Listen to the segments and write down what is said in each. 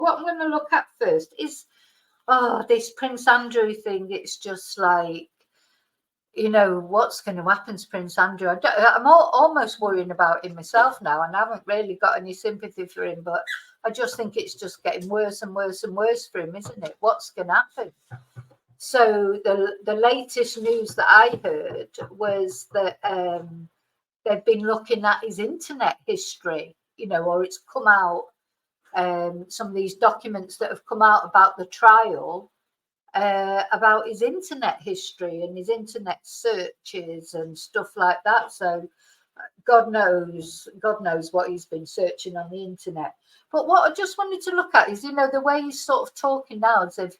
what I'm going to look at first is, this Prince Andrew thing. It's just like, what's going to happen to Prince Andrew? I'm almost worrying about him myself now, and I haven't really got any sympathy for him, but I just think it's just getting worse and worse and worse for him, isn't it? What's going to happen? So the latest news that I heard was that they've been looking at his internet history, or it's come out, some of these documents that have come out about the trial, about his internet history and his internet searches and stuff like that. So God knows what he's been searching on the internet. But what I just wanted to look at is, the way he's sort of talking now, as if,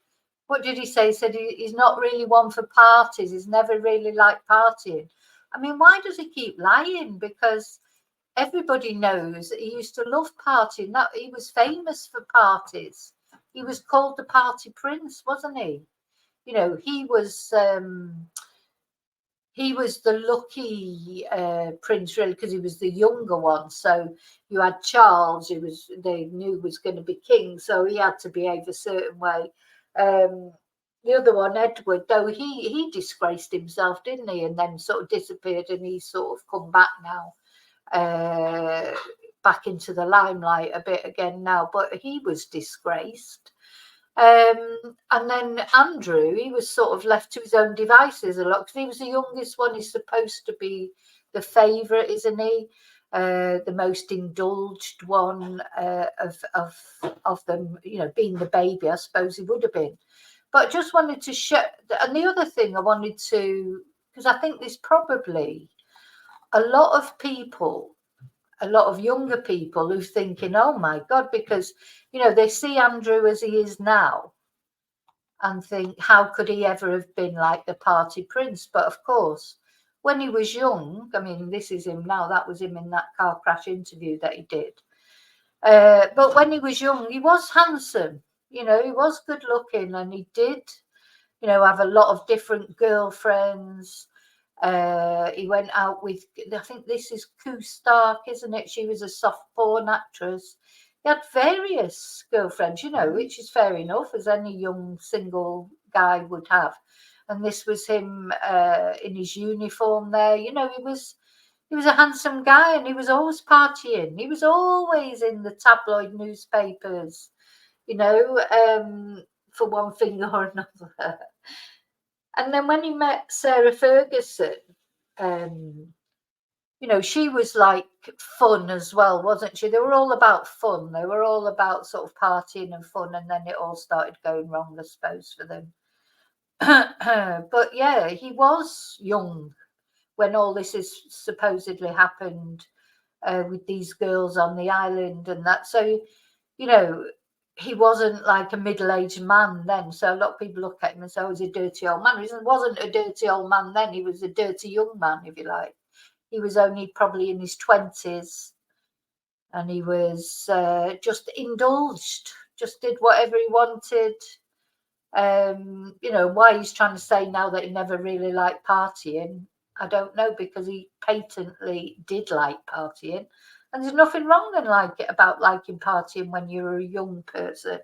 what did he say? He said he's not really one for parties. He's never really liked partying. I mean, why does he keep lying? Because everybody knows that he used to love partying. That he was famous for parties. He was called the party prince, wasn't he? He was the lucky prince, really, because he was the younger one. So you had Charles, they knew was going to be king, so he had to behave a certain way. The other one, Edward, though, he disgraced himself, didn't he? And then sort of disappeared, and he's sort of come back now, back into the limelight a bit again now. But he was disgraced. And then Andrew, he was sort of left to his own devices a lot, because he was the youngest one. He's supposed to be the favourite, isn't he? The most indulged one of them, being the baby. I suppose he would have been. But I just wanted to show, and the other thing I wanted to, because I think there's probably a lot of people, a lot of younger people who are thinking, oh my God, because, they see Andrew as he is now and think, how could he ever have been like the party prince? But of course, when he was young, I mean, this is him now, that was him in that car crash interview that he did. But when he was young, he was handsome, he was good looking, and he did, have a lot of different girlfriends. He went out with, I think this is Koo Stark, isn't it? She was a soft porn actress. He had various girlfriends, which is fair enough, as any young single guy would have. And this was him in his uniform there. He was a handsome guy, and he was always partying. He was always in the tabloid newspapers, for one thing or another. And then when he met Sarah Ferguson, she was like fun as well, wasn't she? They were all about fun. They were all about sort of partying and fun, and then it all started going wrong, I suppose, for them. But yeah, he was young when all this is supposedly happened, with these girls on the island and that. So, he wasn't like a middle-aged man then. So a lot of people look at him and say, oh, he's a dirty old man. He wasn't a dirty old man then. He was a dirty young man, if you like. He was only probably in his 20s, and he was just indulged, just did whatever he wanted. Why he's trying to say now that he never really liked partying, I don't know, because he patently did like partying. And there's nothing wrong about liking partying when you're a young person,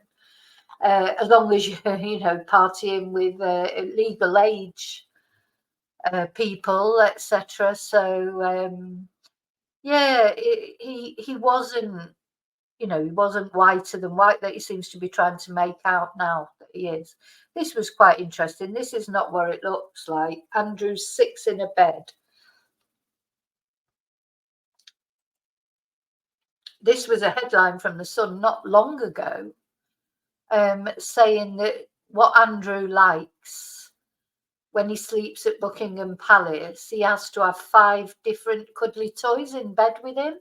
as long as you're, partying with legal age people, etc. So yeah, he wasn't, he wasn't whiter than white that he seems to be trying to make out now that he is. This was quite interesting. This is not what it looks like. Andrew sits in a bed. This was a headline from The Sun not long ago, saying that what Andrew likes when he sleeps at Buckingham Palace, he has to have 5 different cuddly toys in bed with him.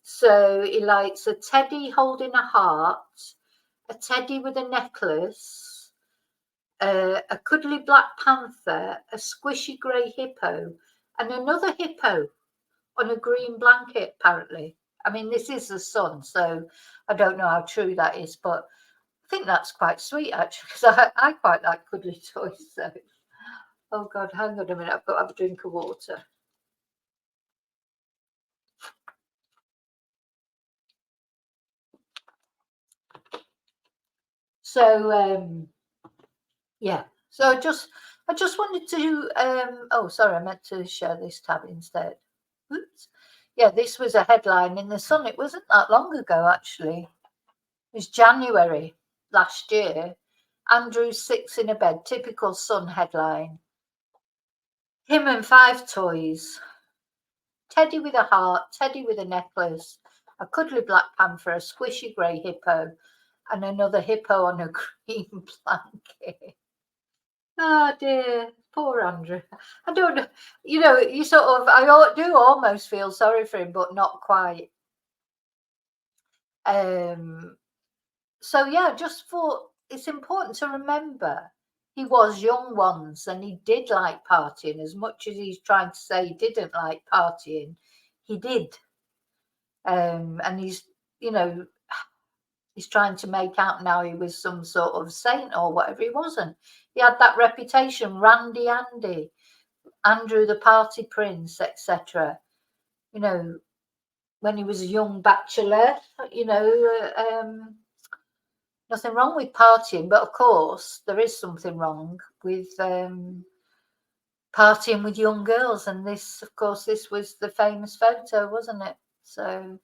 So he likes a teddy holding a heart, a teddy with a necklace, a cuddly black panther, a squishy grey hippo, and another hippo on a green blanket, apparently. I mean, this is The Sun, so I don't know how true that is, but I think that's quite sweet, actually, because I quite like cuddly toys. So, oh God, hang on a minute, I've got to have a drink of water. So yeah. So I just wanted to oh, sorry, I meant to share this tab instead. Oops. Yeah, this was a headline in the Sun. It wasn't that long ago, actually. It was January last year. Andrew sits in a bed, typical Sun headline. Him and 5 toys. Teddy with a heart, Teddy with a necklace, a cuddly black panther, a squishy grey hippo, and another hippo on a green blanket. Oh dear, poor Andrew. I don't know, you sort of, do almost feel sorry for him, but not quite. So yeah, just thought it's important to remember he was young once and he did like partying. As much as he's trying to say he didn't like partying, he did. And he's, he's trying to make out now he was some sort of saint or whatever. He wasn't. He had that reputation, Randy Andy, Andrew the party prince, etc. When he was a young bachelor, nothing wrong with partying, but of course there is something wrong with partying with young girls. And this, of course, this was the famous photo, wasn't it? So,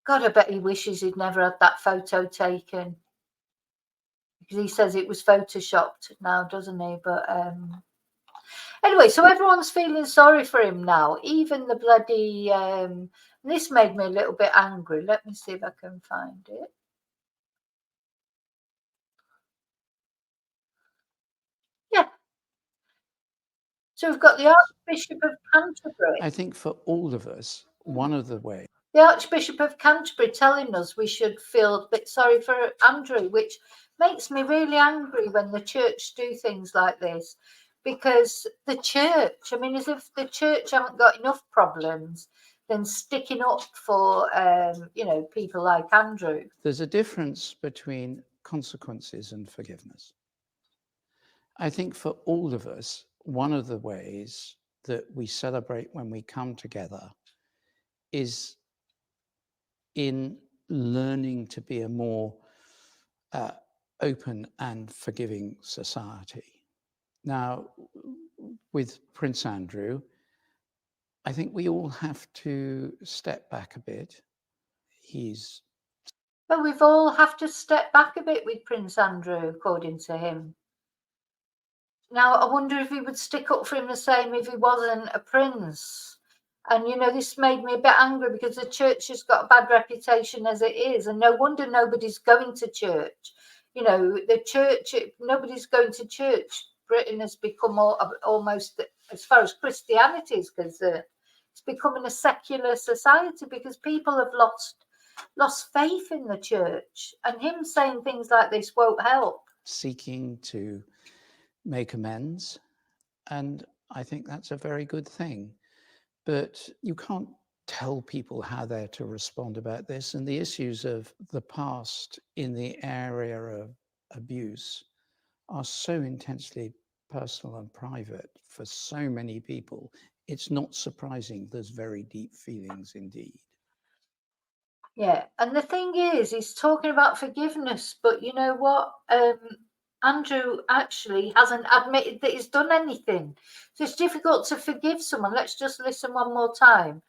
God, I bet he wishes he'd never had that photo taken, because he says it was photoshopped now, doesn't he? But anyway, so everyone's feeling sorry for him now, even the bloody this made me a little bit angry. Let me see if I can find it. Yeah. So we've got the Archbishop of Canterbury. I think for all of us, one of the ways. The Archbishop of Canterbury telling us we should feel a bit sorry for Andrew, which makes me really angry when the church do things like this. Because the church, I mean, as if the church haven't got enough problems than sticking up for, people like Andrew. There's a difference between consequences and forgiveness. I think for all of us, one of the ways that we celebrate when we come together is in learning to be a more open and forgiving society. Now, with Prince Andrew, I think we all have to step back a bit. But we've all have to step back a bit with Prince Andrew, according to him. Now, I wonder if he would stick up for him the same if he wasn't a prince. And, this made me a bit angry because the church has got a bad reputation as it is. And no wonder nobody's going to church. The church, nobody's going to church. Britain has become almost, as far as Christianity is concerned, it's becoming a secular society because people have lost faith in the church. And him saying things like this won't help. Seeking to make amends, and I think that's a very good thing. But you can't tell people how they're to respond about this, and the issues of the past in the area of abuse are so intensely personal and private for so many people. It's not surprising there's very deep feelings indeed. Yeah, and the thing is, he's talking about forgiveness, but you know what? Andrew actually hasn't admitted that he's done anything. So it's difficult to forgive someone. Let's just listen one more time.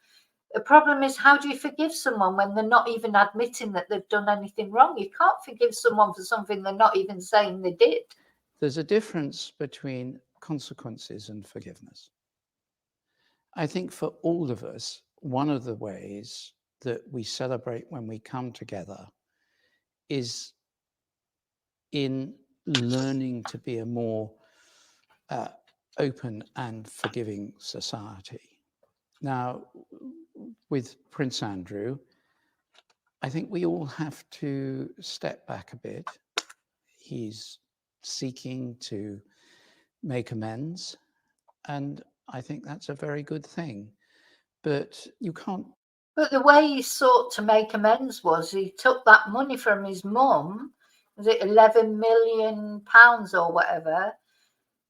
The problem is, how do you forgive someone when they're not even admitting that they've done anything wrong? You can't forgive someone for something they're not even saying they did. There's a difference between consequences and forgiveness. I think for all of us, one of the ways that we celebrate when we come together is in learning to be a more open and forgiving society. Now, with Prince Andrew, I think we all have to step back a bit. He's seeking to make amends, and I think that's a very good thing. But you can't. But the way he sought to make amends was he took that money from his mum, was it £11 million or whatever,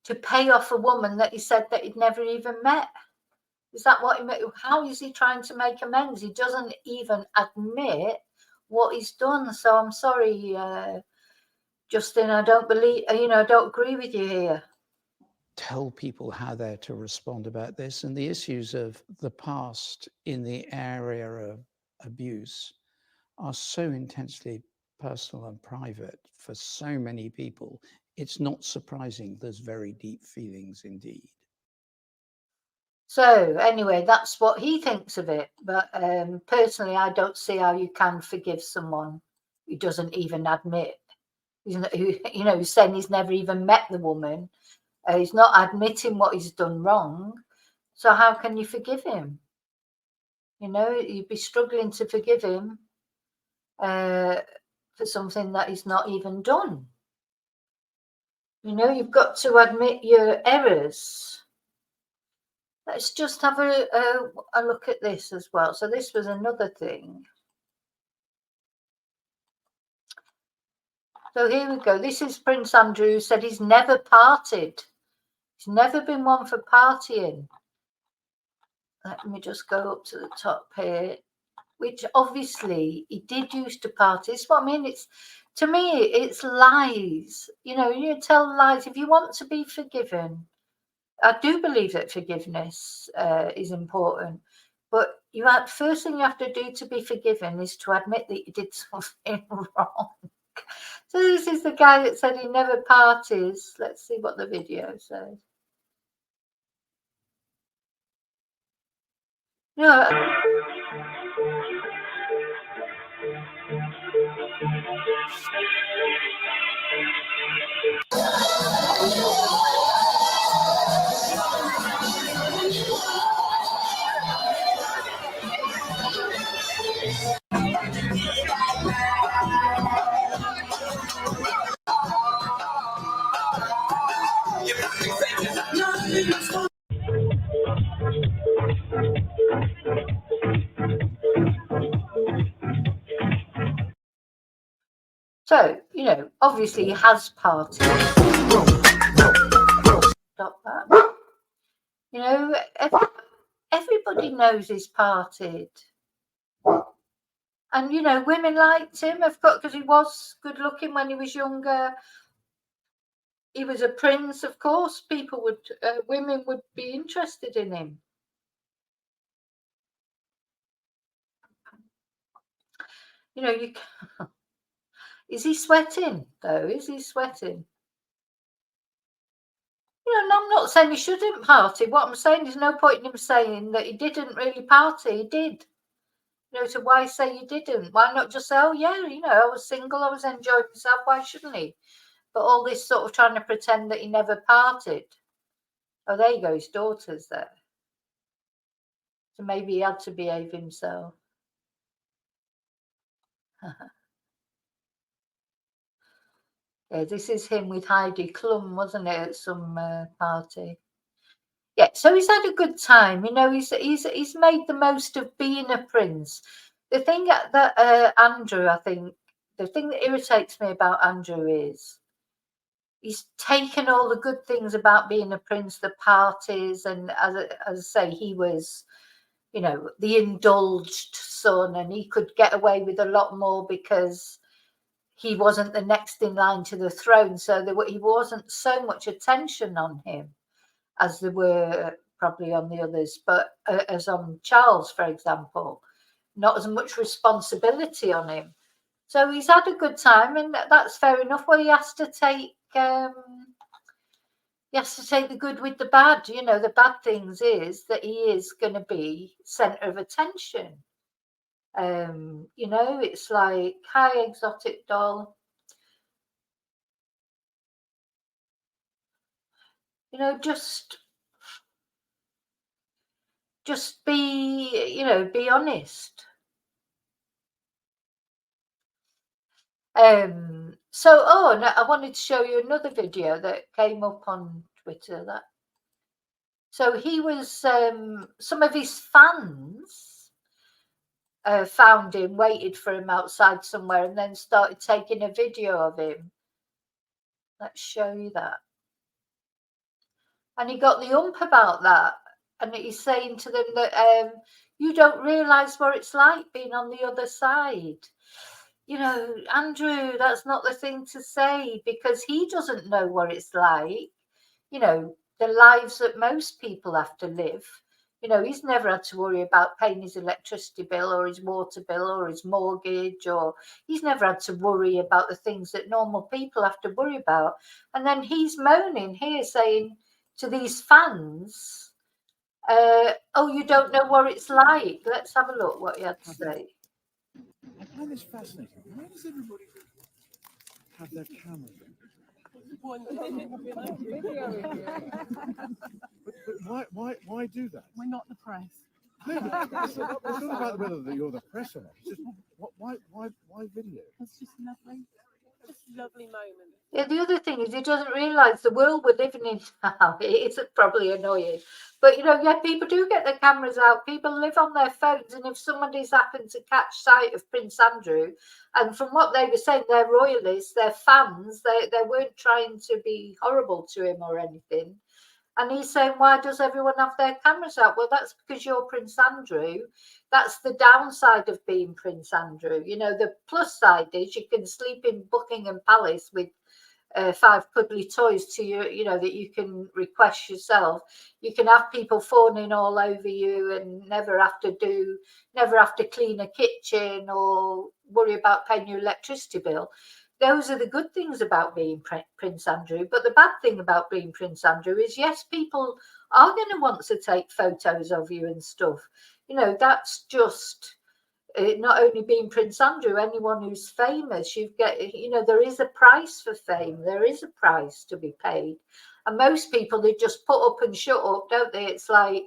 to pay off a woman that he said that he'd never even met. Is that what he meant? How is he trying to make amends? He doesn't even admit what he's done. So I'm sorry, Justin, I don't believe, I don't agree with you here. Tell people how they're to respond about this, and the issues of the past in the area of abuse are so intensely personal and private for so many people. It's not surprising there's very deep feelings indeed. So anyway, that's what he thinks of it. But personally, I don't see how you can forgive someone who doesn't even admit, who's saying he's never even met the woman. He's not admitting what he's done wrong. So how can you forgive him? You'd be struggling to forgive him for something that he's not even done. You've got to admit your errors. Let's just have a look at this as well. So this was another thing. So here we go. This is Prince Andrew, who said he's never partied. He's never been one for partying. Let me just go up to the top here. Which obviously he did used to party. It's what I mean. To me, it's lies. You tell lies. If you want to be forgiven, I do believe that forgiveness is important. But first thing you have to do to be forgiven is to admit that you did something wrong. So this is the guy that said he never parties. Let's see what the video says. So, obviously he has partied. Stop that. Everybody knows he's partied. And, women liked him, of course, because he was good looking when he was younger. He was a prince, of course. Women would be interested in him. Is he sweating, though? Is he sweating? I'm not saying he shouldn't party. What I'm saying, there's no point in him saying that he didn't really party. He did. So why say you didn't? Why not just say, oh, yeah, I was single, I was enjoying myself. Why shouldn't he? But all this sort of trying to pretend that he never partied. Oh, there you go, his daughter's there. So maybe he had to behave himself. Yeah, this is him with Heidi Klum, wasn't it, at some party? Yeah, so he's had a good time. He's made the most of being a prince. The thing that Andrew, I think, the thing that irritates me about Andrew is he's taken all the good things about being a prince, the parties, and as I say, he was, the indulged son, and he could get away with a lot more because he wasn't the next in line to the throne. So he wasn't so much attention on him as there were probably on the others, but as on Charles, for example, not as much responsibility on him. So he's had a good time, and that's fair enough. Well, he has to take the good with the bad. The bad things is that he is going to be centre of attention. It's like, hi, exotic doll. Just be honest. No, I wanted to show you another video that came up on Twitter. So he was, some of his fans found him, waited for him outside somewhere, and then started taking a video of him. Let's show you that. And he got the ump about that. And he's saying to them that you don't realise what it's like being on the other side. you know, Andrew, that's not the thing to say, because he doesn't know what it's like, you know, the lives that most people have to live. You know, he's never had to worry about paying his electricity bill or his water bill or his mortgage, or he's never had to worry about the things that normal people have to worry about. And then he's moaning here saying to these fans, oh, you don't know what it's like. Let's have a look what he had to say. I find this fascinating. Why does everybody have their cameras on? But why do that? We're not the press. No, but it's not about whether you're the press or not. It's just why video? It's just lovely. Just lovely moment. Yeah, the other thing is he doesn't realise the world we're living in now. It's probably annoying, but you know, yeah, people do get their cameras out. People live on their phones, and if somebody's happened to catch sight of Prince Andrew, and from what they were saying, they're royalists, they're fans, they weren't trying to be horrible to him or anything. And he's saying, why does everyone have their cameras out? Well, that's because you're Prince Andrew. That's the downside of being Prince Andrew. You know, the plus side is you can sleep in Buckingham Palace with 5 cuddly toys to you know, that you can request yourself. You can have people fawning all over you and never have to clean a kitchen or worry about paying your electricity bill. Those are the good things about being Prince Andrew. But the bad thing about being Prince Andrew is, yes, people are going to want to take photos of you and stuff. You know, that's just not only being Prince Andrew, anyone who's famous, you get, you know, there is a price for fame. There is a price to be paid. And most people, they just put up and shut up, don't they? It's like,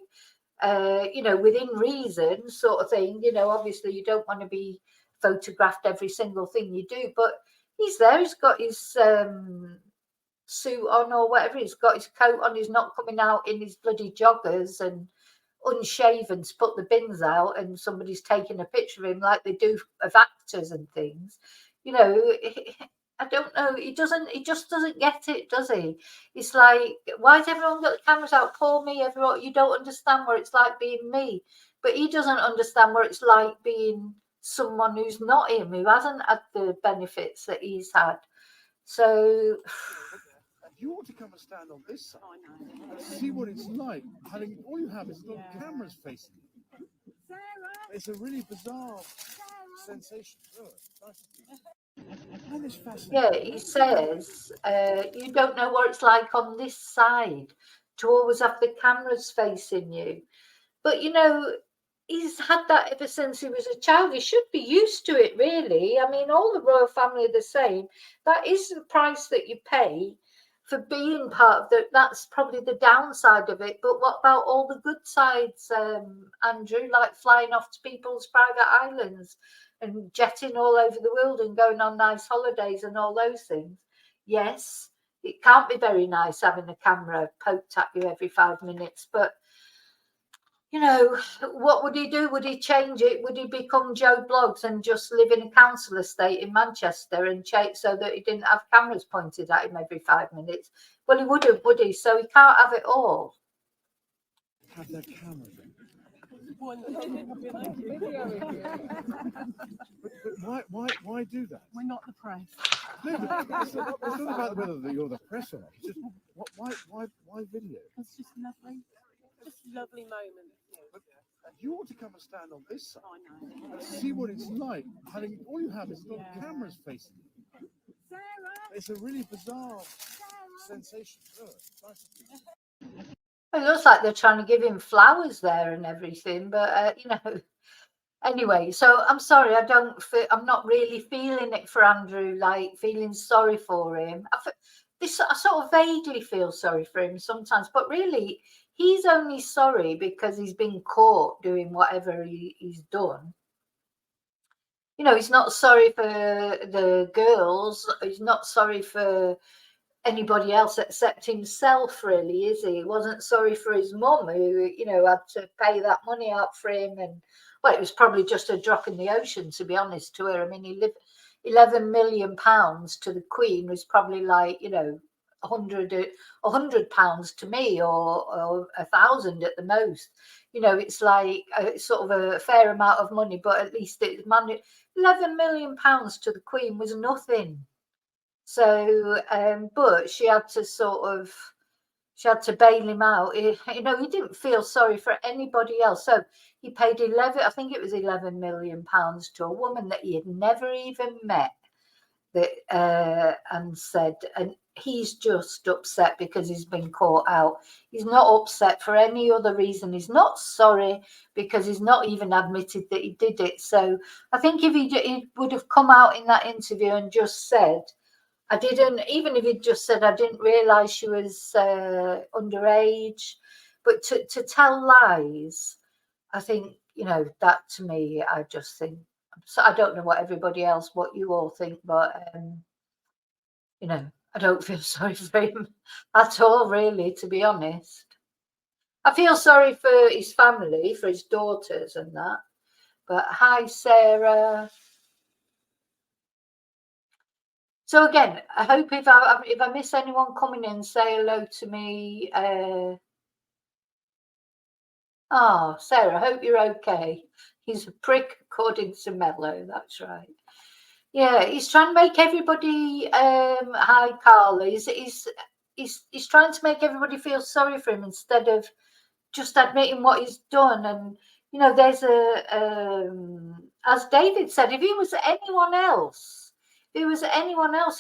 you know, within reason sort of thing. You know, obviously you don't want to be photographed every single thing you do, but he's there. He's got his suit on or whatever. He's got his coat on. He's not coming out in his bloody joggers and unshaven to put the bins out, and somebody's taking a picture of him like they do of actors and things. You know, I don't know. He just doesn't get it, does he? It's like, why has everyone got the cameras out? Poor me, everyone. You don't understand what it's like being me. But he doesn't understand what it's like being someone who's not him, who hasn't had the benefits that he's had. So You ought to come and stand on this side and see what it's like. Having all you have is little cameras facing you. It's a really bizarre sensation. I find this fascinating. yeah, he says, you don't know what it's like on this side to always have the cameras facing you. But, you know, he's had that ever since he was a child. He should be used to it, really. I mean, all the royal family are the same. That is the price that you pay for being part of that's probably the downside of it. But what about all the good sides, Andrew, like flying off to people's private islands and jetting all over the world and going on nice holidays and all those things? Yes, it can't be very nice having a camera poked at you every 5 minutes, but you know, what would he do? Would he change it? Would he become Joe Bloggs and just live in a council estate in Manchester and change so that he didn't have cameras pointed at him every 5 minutes? Well, he wouldn't, would he? So he can't have it all. Have their cameras on. But why do that? We're not the press. No, but it's not about whether you're the press or not. It's just why video? It's just lovely. Just lovely moment. But you ought to come and stand on this side and see what it's like. Having all you have is little cameras facing you. It's a really bizarre sensation. It looks like they're trying to give him flowers there and everything, but you know. Anyway, so I'm sorry, I'm not really feeling it for Andrew, like feeling sorry for him. I sort of vaguely feel sorry for him sometimes, but really, he's only sorry because he's been caught doing whatever he's done. You know, he's not sorry for the girls. He's not sorry for anybody else except himself, really, is he? He wasn't sorry for his mum, who, you know, had to pay that money out for him. And, well, it was probably just a drop in the ocean, to be honest, to her. I mean, he lived £11 million to the Queen was probably like, you know, £100 to me, or 1,000 at the most. you know, it's like sort of a fair amount of money, but at least it's £11 million to the Queen was nothing. So, but she had to bail him out. He didn't feel sorry for anybody else. So he paid £11 million to a woman that he had never even met. And said, and he's just upset because he's been caught out. He's not upset for any other reason. He's not sorry because he's not even admitted that he did it. So I think if he would have come out in that interview and just said, I didn't, even if he'd just said, I didn't realise she was underage, but to tell lies, I think, that to me, I just think, so I don't know what you all think, but, I don't feel sorry for him at all, really, to be honest. I feel sorry for his family, for his daughters and that. But hi, Sarah. So again, I hope if I miss anyone coming in, say hello to me. Sarah, I hope you're okay. He's a prick, according to Mello. That's right. Yeah, he's trying to make everybody. Hi, Carl. He's trying to make everybody feel sorry for him instead of just admitting what he's done. And there's as David said, if he was anyone else,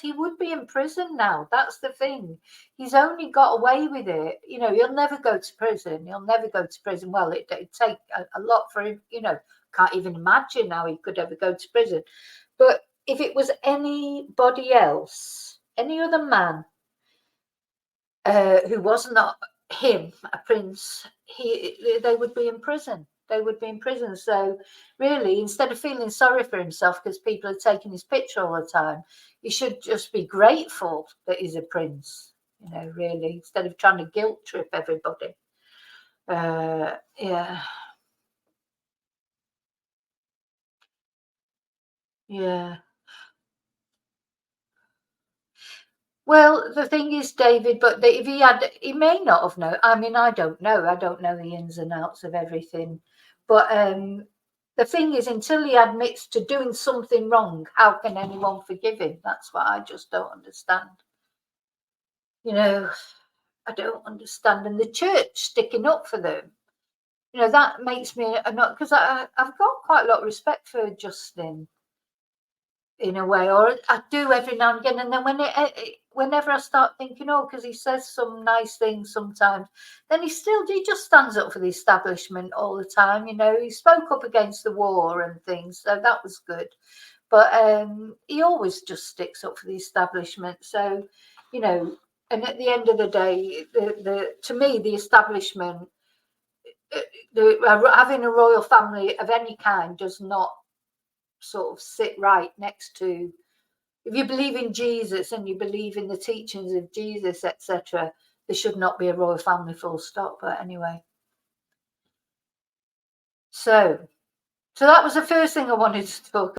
he would be in prison now. That's the thing. He's only got away with it. He'll never go to prison. Well, it'd take a lot for him. Can't even imagine how he could ever go to prison. But if it was anybody else, any other man who was not him, a prince, they would be in prison. So really, instead of feeling sorry for himself because people are taking his picture all the time, he should just be grateful that he's a prince, really, instead of trying to guilt trip everybody. Yeah. Well, the thing is, David, but if he may not have known. I mean, I don't know. I don't know the ins and outs of everything. But the thing is, until he admits to doing something wrong, how can anyone forgive him? That's what I just don't understand. I don't understand. And the church sticking up for them, that makes me not, because I've got quite a lot of respect for Justin, in a way, or I do every now and again. And then whenever I start thinking, because he says some nice things sometimes, then he just stands up for the establishment all the time. He spoke up against the war and things, so that was good. But he always just sticks up for the establishment. So, and at the end of the day, to me, the establishment, having a royal family of any kind does not sort of sit right next to, if you believe in Jesus and you believe in the teachings of Jesus, etc., there should not be a royal family, full stop. But anyway, so that was the first thing I wanted to talk